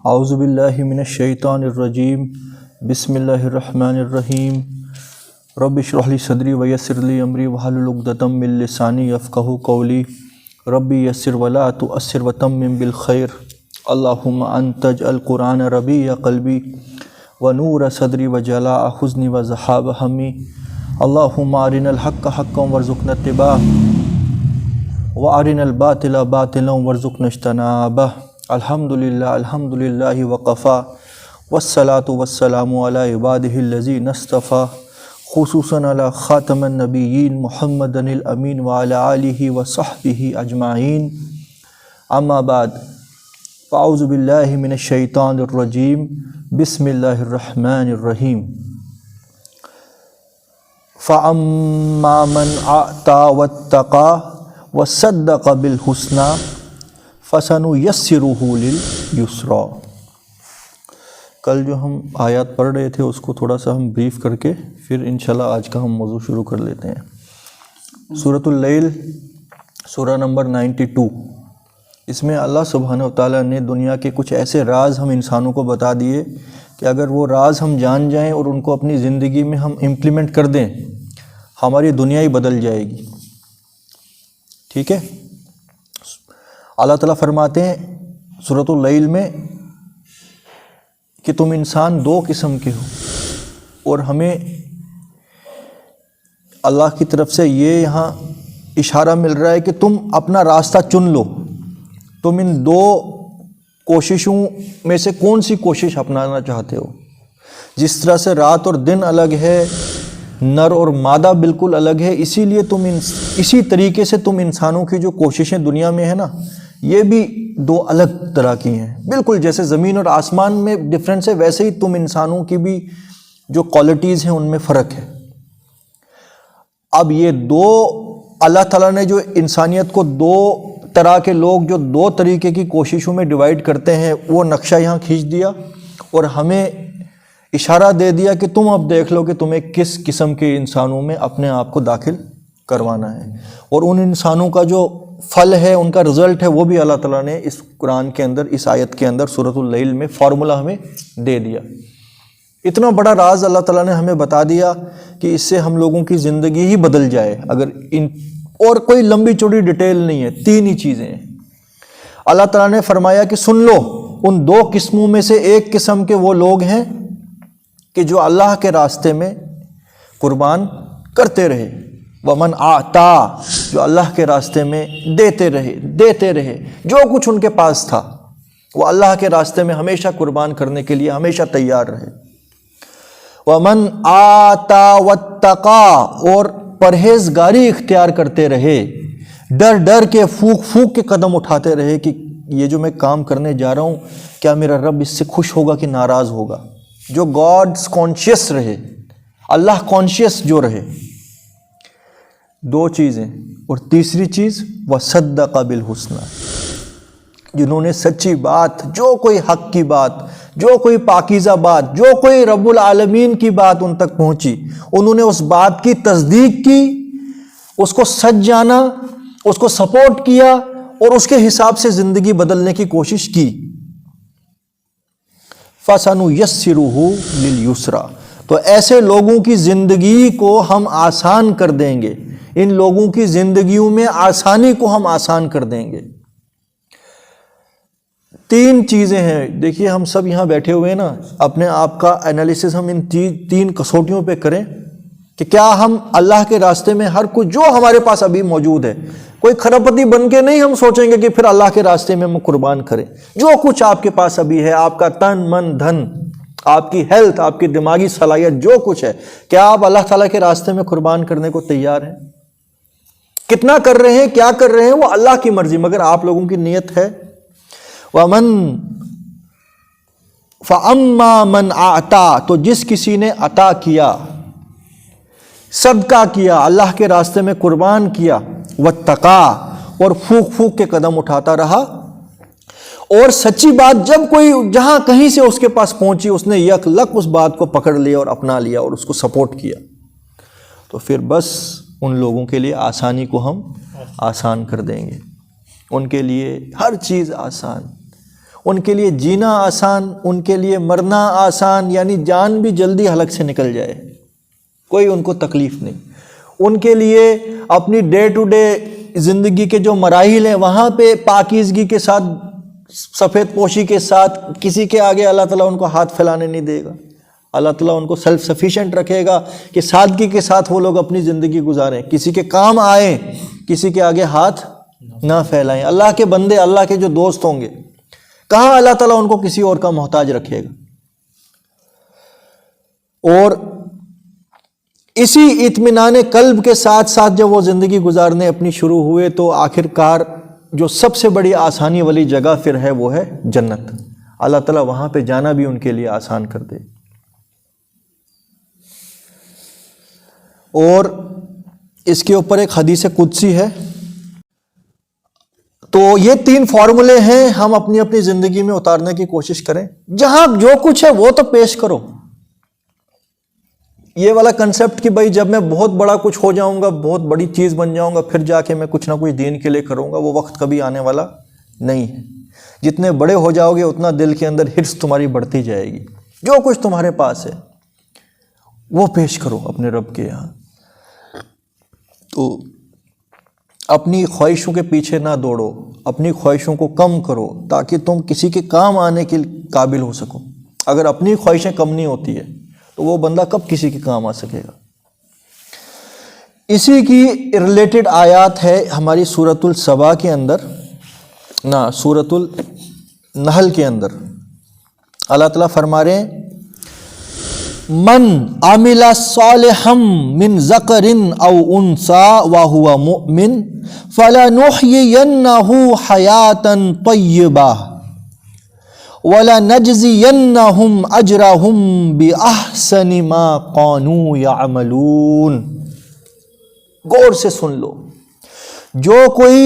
اعوذ باللہ من الشیطان الرجیم بسم اللہ الرحمن الرحیم رب اشرح لی صدری ویسر لی امری واحلل عقدۃ من لسانی یفقہوا قولی رب یسر ولا تعسر وتمم بالخیر اللہم انت اجعل القرآن ربیع قلبی ونور صدری وجلاء حزنی وذہاب ہمی اللہم ارنا الحق حقا وارزقنا اتباعہ وارنا الباطل باطلا وارزقنا اجتنابہ الحمدللہ وقفا والصلاة والسلام علی عبادہ الذین اصطفیٰ خصوصاً علی خاتم النبیین محمد الامین وعلی آلہ وصحبہ اجمعین اما بعد فاعوذ باللہ من الشیطان الرجیم بسم اللہ الرحمن الرحیم فَأَمَّا مَنْ أَعْطَى وَاتَّقَى وَصَدَّقَ بِالْحُسْنَى فَسَنُيَسِّرُهُ لِلْيُسْرَى۔ کل جو ہم آیات پڑھ رہے تھے اس کو تھوڑا سا ہم بریف کر کے پھر انشاءاللہ آج کا ہم موضوع شروع کر لیتے ہیں۔ سورۃ اللیل سورہ نمبر 92، اس میں اللہ سبحانہ وتعالیٰ نے دنیا کے کچھ ایسے راز ہم انسانوں کو بتا دیے کہ اگر وہ راز ہم جان جائیں اور ان کو اپنی زندگی میں ہم امپلیمنٹ کر دیں ہماری دنیا ہی بدل جائے گی۔ ٹھیک ہے، اللہ تعالیٰ فرماتے ہیں سورۃ اللیل میں کہ تم انسان دو قسم کے ہو، اور ہمیں اللہ کی طرف سے یہ یہاں اشارہ مل رہا ہے کہ تم اپنا راستہ چن لو، تم ان دو کوششوں میں سے کون سی کوشش اپنانا چاہتے ہو۔ جس طرح سے رات اور دن الگ ہے، نر اور مادہ بالکل الگ ہے، اسی لیے اسی طریقے سے تم انسانوں کی جو کوششیں دنیا میں ہیں نا، یہ بھی دو الگ طرح کی ہیں۔ بالکل جیسے زمین اور آسمان میں ڈفرینس ہے، ویسے ہی تم انسانوں کی بھی جو کوالٹیز ہیں ان میں فرق ہے۔ اب یہ دو اللہ تعالیٰ نے جو انسانیت کو دو طرح کے لوگ جو دو طریقے کی کوششوں میں ڈیوائیڈ کرتے ہیں وہ نقشہ یہاں کھینچ دیا اور ہمیں اشارہ دے دیا کہ تم اب دیکھ لو کہ تمہیں کس قسم کے انسانوں میں اپنے آپ کو داخل کروانا ہے، اور ان انسانوں کا جو پھل ہے، ان کا رزلٹ ہے، وہ بھی اللہ تعالیٰ نے اس قرآن کے اندر، اس آیت کے اندر سورۃ اللیل میں فارمولہ ہمیں دے دیا۔ اتنا بڑا راز اللہ تعالیٰ نے ہمیں بتا دیا کہ اس سے ہم لوگوں کی زندگی ہی بدل جائے اگر اور کوئی لمبی چوڑی ڈیٹیل نہیں ہے، تین ہی چیزیں ہیں۔ اللہ تعالیٰ نے فرمایا کہ سن لو، ان دو قسموں میں سے ایک قسم کے وہ لوگ ہیں کہ جو اللہ کے راستے میں قربان کرتے رہے، وَمَنْ أَعْطَى، جو اللہ کے راستے میں دیتے رہے، جو کچھ ان کے پاس تھا وہ اللہ کے راستے میں ہمیشہ قربان کرنے کے لیے ہمیشہ تیار رہے۔ وَمَنْ آتَى وَاتَّقَى، اور پرہیزگاری اختیار کرتے رہے، ڈر ڈر کے پھونک کے قدم اٹھاتے رہے کہ یہ جو میں کام کرنے جا رہا ہوں کیا میرا رب اس سے خوش ہوگا کہ ناراض ہوگا، جو گاڈز کانشیس رہے، اللہ کانشیس جو رہے۔ دو چیزیں، اور تیسری چیز وصدق بالحسنى، جنہوں نے سچی بات، جو کوئی حق کی بات، جو کوئی پاکیزہ بات، جو کوئی رب العالمین کی بات ان تک پہنچی، انہوں نے اس بات کی تصدیق کی، اس کو سچ جانا، اس کو سپورٹ کیا اور اس کے حساب سے زندگی بدلنے کی کوشش کی۔ فَسَنُيَسِّرُهُ لِلْيُسْرَى، تو ایسے لوگوں کی زندگی کو ہم آسان کر دیں گے، ان لوگوں کی زندگیوں میں آسانی کو ہم آسان کر دیں گے۔ تین چیزیں ہیں، دیکھیے ہم سب یہاں بیٹھے ہوئے ہیں نا، اپنے آپ کا انالیسس ہم ان تین کسوٹیوں پہ کریں کہ کیا ہم اللہ کے راستے میں ہر کچھ جو ہمارے پاس ابھی موجود ہے، کوئی کھرپتی بن کے نہیں ہم سوچیں گے کہ پھر اللہ کے راستے میں ہم قربان کریں، جو کچھ آپ کے پاس ابھی ہے، آپ کا تن من دھن، آپ کی ہیلتھ، آپ کی دماغی صلاحیت، جو کچھ ہے، کیا آپ اللہ تعالیٰ کے راستے میں قربان کرنے کو تیار ہیں؟ کتنا کر رہے ہیں، کیا کر رہے ہیں، وہ اللہ کی مرضی، مگر آپ لوگوں کی نیت ہے۔ وَمَنْ فَأَمَّا مَنْ أَعْطَى، تو جس کسی نے عطا کیا، صدقہ کیا، اللہ کے راستے میں قربان کیا، وَاتَّقَى، اور پھونک کے قدم اٹھاتا رہا، اور سچی بات جب کوئی جہاں کہیں سے اس کے پاس پہنچی اس نے یک لک اس بات کو پکڑ لیا اور اپنا لیا اور اس کو سپورٹ کیا، تو پھر بس ان لوگوں کے لیے آسانی کو ہم آسان کر دیں گے، ان کے لیے ہر چیز آسان، ان کے لیے جینا آسان، ان کے لیے مرنا آسان، یعنی جان بھی جلدی حلق سے نکل جائے، کوئی ان کو تکلیف نہیں۔ ان کے لیے اپنی ڈے ٹو ڈے زندگی کے جو مراحل ہیں وہاں پہ پاکیزگی کے ساتھ، سفید پوشی کے ساتھ، کسی کے آگے اللہ تعالیٰ ان کو ہاتھ پھیلانے نہیں دے گا۔ اللہ تعالیٰ ان کو سیلف سفیشینٹ رکھے گا کہ سادگی کے ساتھ وہ لوگ اپنی زندگی گزاریں، کسی کے کام آئیں، کسی کے آگے ہاتھ نہ پھیلائیں۔ اللہ کے بندے، اللہ کے جو دوست ہوں گے، کہاں اللہ تعالیٰ ان کو کسی اور کا محتاج رکھے گا۔ اور اسی اطمینان قلب کے ساتھ ساتھ جب وہ زندگی گزارنے اپنی شروع ہوئے تو آخر کار جو سب سے بڑی آسانی والی جگہ پھر ہے وہ ہے جنت۔ اللہ تعالیٰ وہاں پہ جانا بھی ان کے لیے آسان کر دے۔ اور اس کے اوپر ایک حدیث قدسی ہے۔ تو یہ 3 فارمولے ہیں، ہم اپنی اپنی زندگی میں اتارنے کی کوشش کریں۔ جہاں جو کچھ ہے وہ تو پیش کرو۔ یہ والا کنسپٹ کہ بھائی جب میں بہت بڑا کچھ ہو جاؤں گا، بہت بڑی چیز بن جاؤں گا، پھر جا کے میں کچھ نہ کچھ دین کے لیے کروں گا، وہ وقت کبھی آنے والا نہیں ہے۔ جتنے بڑے ہو جاؤ گے اتنا دل کے اندر حرص تمہاری بڑھتی جائے گی۔ جو کچھ تمہارے پاس ہے وہ پیش کرو اپنے رب کے یہاں۔ تو اپنی خواہشوں کے پیچھے نہ دوڑو، اپنی خواہشوں کو کم کرو تاکہ تم کسی کے کام آنے کے قابل ہو سکو۔ اگر اپنی خواہشیں کم نہیں ہوتی ہے تو وہ بندہ کب کسی کے کام آ سکے گا۔ اسی کی ریلیٹڈ آیات ہے ہماری سورۃ السبا کے اندر، سورۃ النحل کے اندر۔ اللہ تعالیٰ فرما رہے ہیں من عمل صالحا من ذکر او انثى وهو مؤمن فلنحيينه حياة طيبة وَلَنَجْزِيَنَّهُمْ أَجْرَهُمْ بِأَحْسَنِ مَا كَانُوا يَعْمَلُونَ۔ غور سے سن لو، جو کوئی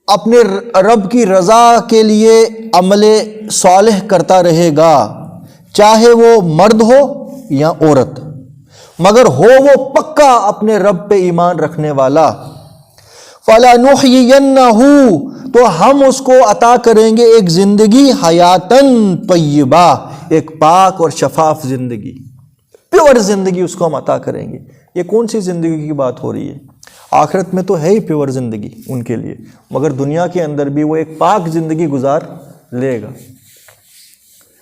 اپنے رب کی رضا کے لیے عمل صالح کرتا رہے گا، چاہے وہ مرد ہو یا عورت، مگر ہو وہ پکا اپنے رب پہ ایمان رکھنے والا، فَلَنُحْيِيَنَّهُ تو ہم اس کو عطا کریں گے ایک زندگی حیاتن طیبہ، ایک پاک اور شفاف زندگی، پیور زندگی اس کو ہم عطا کریں گے۔ یہ کون سی زندگی کی بات ہو رہی ہے؟ آخرت میں تو ہے ہی پیور زندگی ان کے لیے، مگر دنیا کے اندر بھی وہ ایک پاک زندگی گزار لے گا۔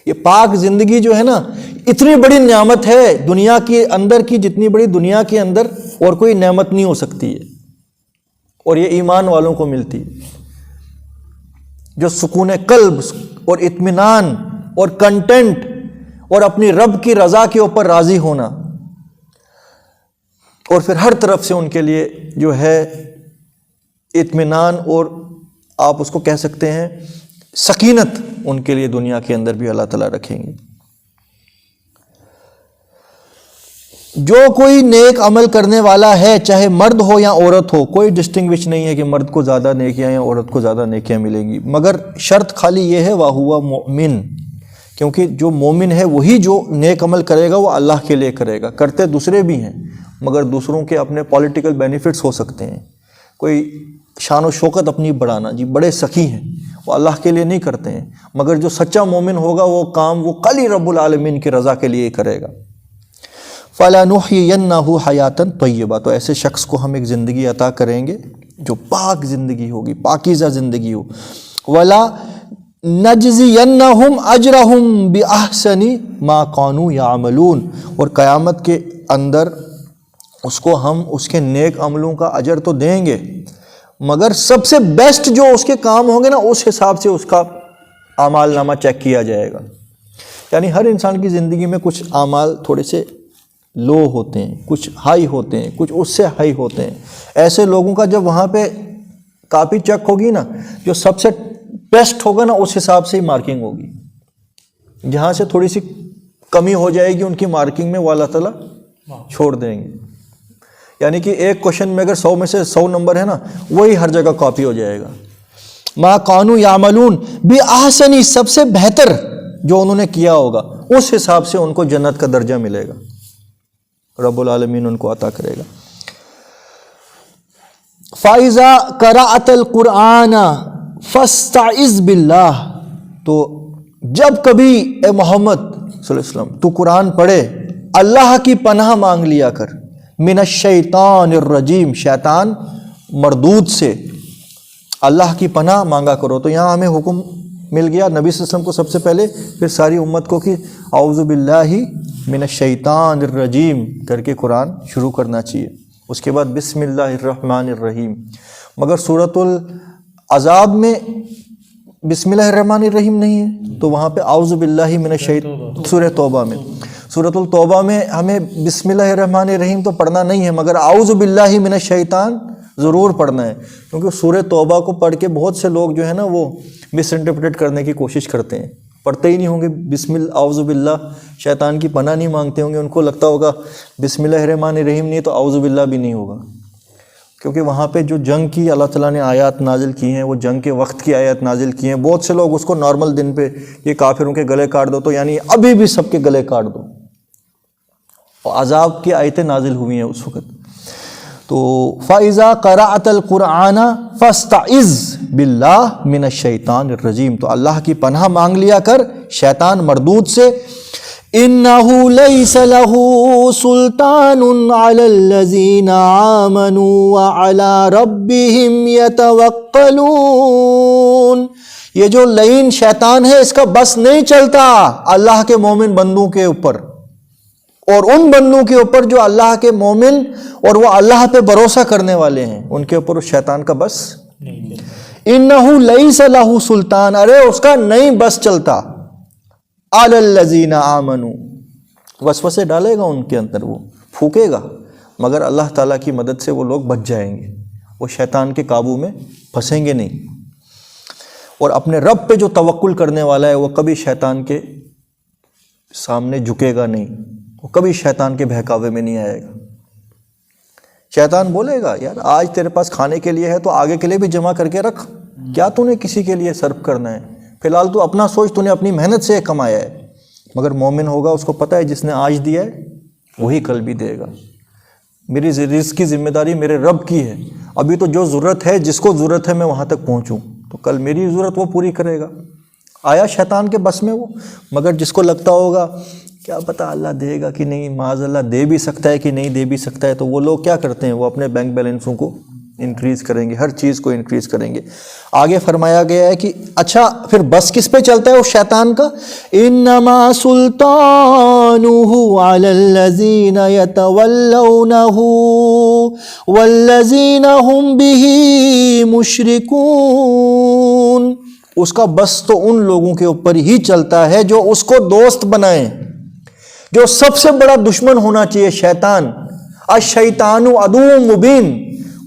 یہ پاک زندگی جو ہے نا، اتنی بڑی نعمت ہے دنیا کے اندر کی، جتنی بڑی دنیا کے اندر اور کوئی نعمت نہیں ہو سکتی ہے، اور یہ ایمان والوں کو ملتی ہے۔ جو سکون قلب اور اطمینان اور کنٹینٹ اور اپنی رب کی رضا کے اوپر راضی ہونا، اور پھر ہر طرف سے ان کے لیے جو ہے اطمینان، اور آپ اس کو کہہ سکتے ہیں سکینت، ان کے لیے دنیا کے اندر بھی اللہ تعالیٰ رکھیں گے۔ جو کوئی نیک عمل کرنے والا ہے، چاہے مرد ہو یا عورت ہو، کوئی ڈسٹنگوش نہیں ہے کہ مرد کو زیادہ نیکیاں یا عورت کو زیادہ نیکیاں ملیں گی، مگر شرط خالی یہ ہے وَهُوَ مُؤْمِن، کیونکہ جو مومن ہے وہی جو نیک عمل کرے گا وہ اللہ کے لیے کرے گا۔ کرتے دوسرے بھی ہیں، مگر دوسروں کے اپنے پولیٹیکل بینیفٹس ہو سکتے ہیں، کوئی شان و شوکت اپنی بڑھانا، جی بڑے سخی ہیں، وہ اللہ کے لیے نہیں کرتے ہیں، مگر جو سچا مومن ہوگا وہ کام وہ خالی رب العالمین کی رضا کے لیے کرے گا۔ فَلَنُحْيِيَنَّهُ حَيَاةً طَيِّبَةً تو ایسے شخص کو ہم ایک زندگی عطا کریں گے جو پاک زندگی ہوگی، پاکیزہ زندگی ہو۔ وَلَنَجْزِيَنَّهُمْ أَجْرَهُمْ بِأَحْسَنِ مَا كَانُوا يَعْمَلُونَ اور قیامت کے اندر اس کو ہم اس کے نیک عملوں کا اجر تو دیں گے، مگر سب سے بیسٹ جو اس کے کام ہوں گے نا، اس حساب سے اس کا اعمال نامہ چیک کیا جائے گا۔ یعنی ہر انسان کی زندگی میں کچھ اعمال تھوڑے سے لو ہوتے ہیں، کچھ ہائی ہوتے ہیں، کچھ اس سے ہائی ہوتے ہیں۔ ایسے لوگوں کا جب وہاں پہ کاپی چیک ہوگی نا، جو سب سے بیسٹ ہوگا نا اس حساب سے ہی مارکنگ ہوگی۔ جہاں سے تھوڑی سی کمی ہو جائے گی ان کی مارکنگ میں، وہ اللہ تعالیٰ چھوڑ دیں گے۔ یعنی کہ ایک کوشچن میں اگر 100 میں سے 100 نمبر ہے نا، وہی ہر جگہ کاپی ہو جائے گا۔ ما کانوا یعملون بِأَحْسَنِ سب سے بہتر جو انہوں نے کیا ہوگا اس حساب سے ان کو جنت کا درجہ ملے گا، رب العالمین ان کو عطا کرے گا۔ فَإِذَا قَرَأْتَ الْقُرْآنَ فَاسْتَعِذْ بِاللَّهِ تو جب کبھی اے محمد صلی اللہ علیہ وسلم تو قرآن پڑھے اللہ کی پناہ مانگ لیا کر من الشیطان الرجیم، شیطان مردود سے اللہ کی پناہ مانگا کرو۔ تو یہاں ہمیں حکم مل گیا نبی صلی اللہ علیہ وسلم کو سب سے پہلے، پھر ساری امت کو کہ اعوذ باللہ من الشیطان الرجیم کر کے قرآن شروع کرنا چاہیے۔ اس کے بعد بسم اللہ الرحمن الرحیم۔ مگر سورۃ العذاب میں بسم اللہ الرحمن الرحیم نہیں ہے، تو وہاں پہ اعوذ باللہ من الشیطان، سورہ توبہ میں، سورۃ التوبہ میں ہمیں بسم اللہ الرحمن الرحیم تو پڑھنا نہیں ہے، مگر اعوذ باللہ من الشیطان ضرور پڑھنا ہے، کیونکہ سورہ توبہ کو پڑھ کے بہت سے لوگ جو ہے نا وہ مس انٹرپریٹ کرنے کی کوشش کرتے ہیں، پڑھتے ہی نہیں ہوں گے بسم اللہ اعوذ باللہ، شیطان کی پناہ نہیں مانگتے ہوں گے، ان کو لگتا ہوگا بسم اللہ الرحمن الرحیم نہیں تو اعوذ باللہ بھی نہیں ہوگا، کیونکہ وہاں پہ جو جنگ کی اللہ تعالیٰ نے آیات نازل کی ہیں وہ جنگ کے وقت کی آیات نازل کی ہیں۔ بہت سے لوگ اس کو نارمل دن پہ یہ کافروں کے گلے کاٹ دو، تو یعنی ابھی بھی سب کے گلے کاٹ دو، اور عذاب کی آیتیں نازل ہوئی ہیں اس وقت۔ تو فَإِذَا قَرَأْتَ الْقُرْآنَ فَاسْتَعِذْ بِاللَّهِ مِنَ الشَّيْطَانِ الرَّجِيمِ، تو اللہ کی پناہ مانگ لیا کر شیطان مردود سے۔ إِنَّهُ لَيْسَ لَهُ سُلْطَانٌ عَلَى الَّذِينَ آمَنُوا وَعَلَى رَبِّهِمْ يَتَوَكَّلُونَ، یہ جو لعین شیطان ہے اس کا بس نہیں چلتا اللہ کے مومن بندوں کے اوپر، اور ان بندوں کے اوپر جو اللہ کے مومن اور وہ اللہ پہ بھروسہ کرنے والے ہیں، ان کے اوپر اس شیطان کا بس نہیں۔ انہو لیس لہ سلطان، ارے اس کا نہیں بس چلتا، علی الذین آمنوا، وسوسے ڈالے گا ان کے اندر، وہ پھونکے گا، مگر اللہ تعالیٰ کی مدد سے وہ لوگ بچ جائیں گے، وہ شیطان کے قابو میں پھنسیں گے نہیں۔ اور اپنے رب پہ جو توکل کرنے والا ہے وہ کبھی شیطان کے سامنے جھکے گا نہیں، وہ کبھی شیطان کے بہکاوے میں نہیں آئے گا۔ شیطان بولے گا یار آج تیرے پاس کھانے کے لیے ہے تو آگے کے لیے بھی جمع کر کے رکھ، کیا تو نے کسی کے لیے صرف کرنا ہے، فی الحال تو اپنا سوچ، تو نے اپنی محنت سے کمایا ہے۔ مگر مومن ہوگا اس کو پتہ ہے جس نے آج دیا ہے وہی کل بھی دے گا، میری رزق کی ذمہ داری میرے رب کی ہے، ابھی تو جو ضرورت ہے جس کو ضرورت ہے میں وہاں تک پہنچوں، تو کل میری ضرورت وہ پوری کرے گا۔ آیا شیطان کے بس میں وہ، مگر جس کو لگتا ہوگا کیا پتہ اللہ دے گا کہ نہیں، معاذ اللہ دے بھی سکتا ہے کہ نہیں دے بھی سکتا ہے، تو وہ لوگ کیا کرتے ہیں، وہ اپنے بینک بیلنسوں کو انکریز کریں گے، ہر چیز کو انکریز کریں گے۔ آگے فرمایا گیا ہے کہ اچھا پھر بس کس پہ چلتا ہے اس شیطان کا، انما سلطانہ علی الذین یتولونہ والذین ہم بہ مشرکون، اس کا بس تو ان لوگوں کے اوپر ہی چلتا ہے جو اس کو دوست بنائیں، جو سب سے بڑا دشمن ہونا چاہیے شیطان، الشیطان عدو مبین،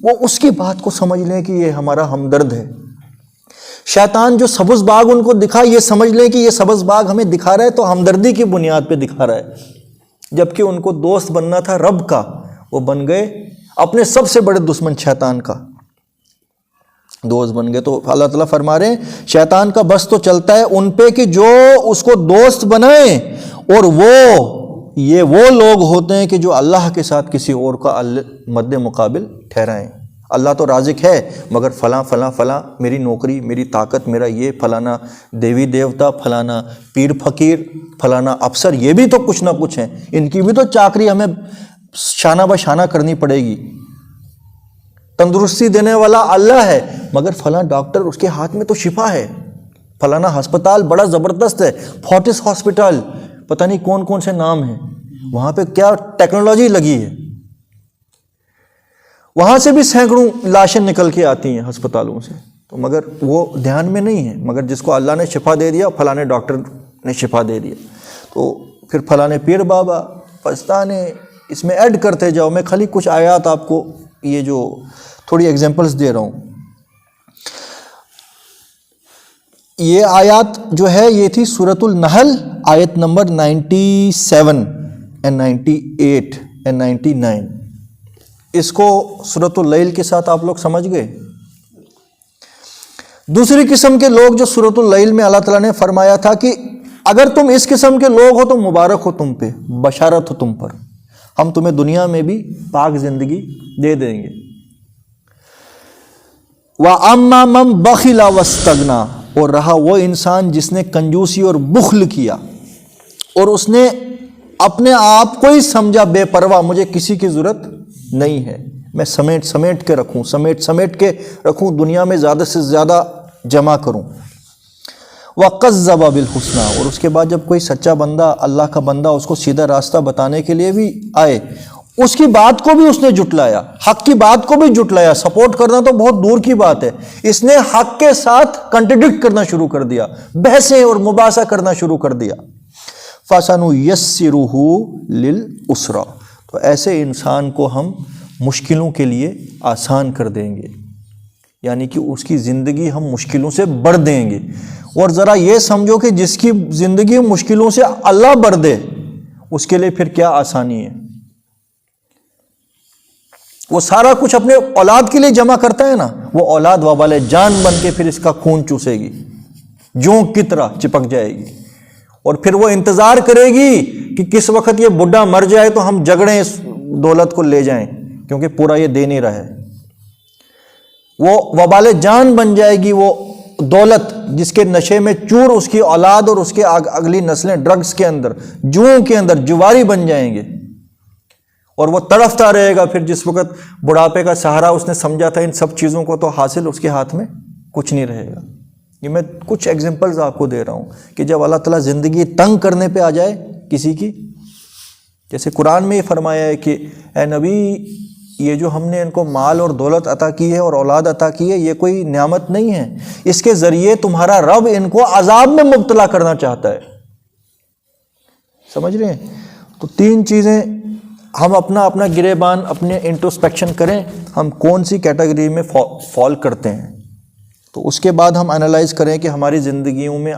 وہ اس کی بات کو سمجھ لیں کہ یہ ہمارا ہمدرد ہے۔ شیطان جو سبز باغ ان کو دکھا، یہ سمجھ لیں کہ یہ سبز باغ ہمیں دکھا رہا ہے تو ہمدردی کی بنیاد پہ دکھا رہا ہے، جبکہ ان کو دوست بننا تھا رب کا، وہ بن گئے اپنے سب سے بڑے دشمن شیطان کا دوست بن گئے۔ تو اللہ تعالیٰ فرما رہے ہیں شیطان کا بس تو چلتا ہے ان پہ کہ جو اس کو دوست بنائیں، اور وہ لوگ ہوتے ہیں کہ جو اللہ کے ساتھ کسی اور کا مد مقابل ٹھہرائیں۔ اللہ تو رازق ہے، مگر فلاں فلاں فلاں، میری نوکری، میری طاقت، میرا یہ فلانا دیوی دیوتا، فلانا پیر فقیر، فلانا افسر، یہ بھی تو کچھ نہ کچھ ہیں، ان کی بھی تو چاکری ہمیں شانہ بشانہ کرنی پڑے گی۔ تندرستی دینے والا اللہ ہے، مگر فلاں ڈاکٹر اس کے ہاتھ میں تو شفا ہے، فلانا ہسپتال بڑا زبردست ہے، فورٹس ہاسپٹل، پتہ نہیں کون کون سے نام ہیں، وہاں پہ کیا ٹیکنالوجی لگی ہے، وہاں سے بھی سینکڑوں لاشیں نکل کے آتی ہیں ہسپتالوں سے، تو مگر وہ دھیان میں نہیں ہے۔ مگر جس کو اللہ نے شفا دے دیا، فلانے ڈاکٹر نے شفا دے دیا، تو پھر فلانے پیر بابا پستانے، اس میں ایڈ کرتے جاؤ۔ میں خالی کچھ آیات آپ کو یہ جو تھوڑی ایگزامپلس دے رہا ہوں۔ یہ آیات جو ہے یہ تھی سورۃ النحل، آیت نمبر 97 and 98 and 99۔ اس کو سورۃ اللیل کے ساتھ آپ لوگ سمجھ گئے۔ دوسری قسم کے لوگ جو سورۃ اللیل میں اللہ تعالیٰ نے فرمایا تھا کہ اگر تم اس قسم کے لوگ ہو تو مبارک ہو تم پہ، بشارت ہو تم پر، ہم تمہیں دنیا میں بھی پاک زندگی دے دیں گے۔ وَأَمَّا مَن بَخِلَ وَاسْتَغْنَىٰ، اور رہا وہ انسان جس نے کنجوسی اور بخل کیا اور اس نے اپنے آپ کو ہی سمجھا بے پرواہ، مجھے کسی کی ضرورت نہیں ہے، میں سمیٹ کے رکھوں، دنیا میں زیادہ سے زیادہ جمع کروں۔ وَقَذَّبَ بِالْحُسْنَى، اور اس کے بعد جب کوئی سچا بندہ، اللہ کا بندہ اس کو سیدھا راستہ بتانے کے لیے بھی آئے، اس کی بات کو بھی اس نے جھٹلایا، حق کی بات کو بھی جھٹلایا۔ سپورٹ کرنا تو بہت دور کی بات ہے، اس نے حق کے ساتھ کنٹرڈکٹ کرنا شروع کر دیا، بحثیں اور مباحثہ کرنا شروع کر دیا۔ فَسَنُيَسِّرُهُ لِلْعُسْرَى، تو ایسے انسان کو ہم مشکلوں کے لیے آسان کر دیں گے، یعنی کہ اس کی زندگی ہم مشکلوں سے بڑھ دیں گے۔ اور ذرا یہ سمجھو کہ جس کی زندگی مشکلوں سے اللہ بڑھ دے، اس کے لیے پھر کیا آسانی ہے۔ وہ سارا کچھ اپنے اولاد کے لیے جمع کرتا ہے نا، وہ اولاد وبال جان بن کے پھر اس کا خون چوسے گی، جونک کی طرح چپک جائے گی، اور پھر وہ انتظار کرے گی کہ کس وقت یہ بڈھا مر جائے تو ہم جگڑیں اس دولت کو لے جائیں، کیونکہ پورا یہ دے نہیں رہا ہے۔ وہ وبال جان بن جائے گی وہ دولت، جس کے نشے میں چور اس کی اولاد اور اس کے اگلی نسلیں ڈرگز کے اندر، جوؤں کے اندر جواری بن جائیں گے، اور وہ تڑفتا رہے گا۔ پھر جس وقت بڑھاپے کا سہارا اس نے سمجھا تھا ان سب چیزوں کو، تو حاصل اس کے ہاتھ میں کچھ نہیں رہے گا۔ یہ میں کچھ ایگزامپلز آپ کو دے رہا ہوں کہ جب اللہ تعالیٰ زندگی تنگ کرنے پہ آ جائے کسی کی، جیسے قرآن میں یہ فرمایا ہے کہ اے نبی، یہ جو ہم نے ان کو مال اور دولت عطا کی ہے اور اولاد عطا کی ہے، یہ کوئی نعمت نہیں ہے، اس کے ذریعے تمہارا رب ان کو عذاب میں مبتلا کرنا چاہتا ہے۔ سمجھ رہے ہیں؟ تو تین چیزیں ہم اپنا گریبان، اپنے انٹروسپیکشن کریں، ہم کون سی کیٹیگری میں فال کرتے ہیں، تو اس کے بعد ہم انالائز کریں کہ ہماری زندگیوں میں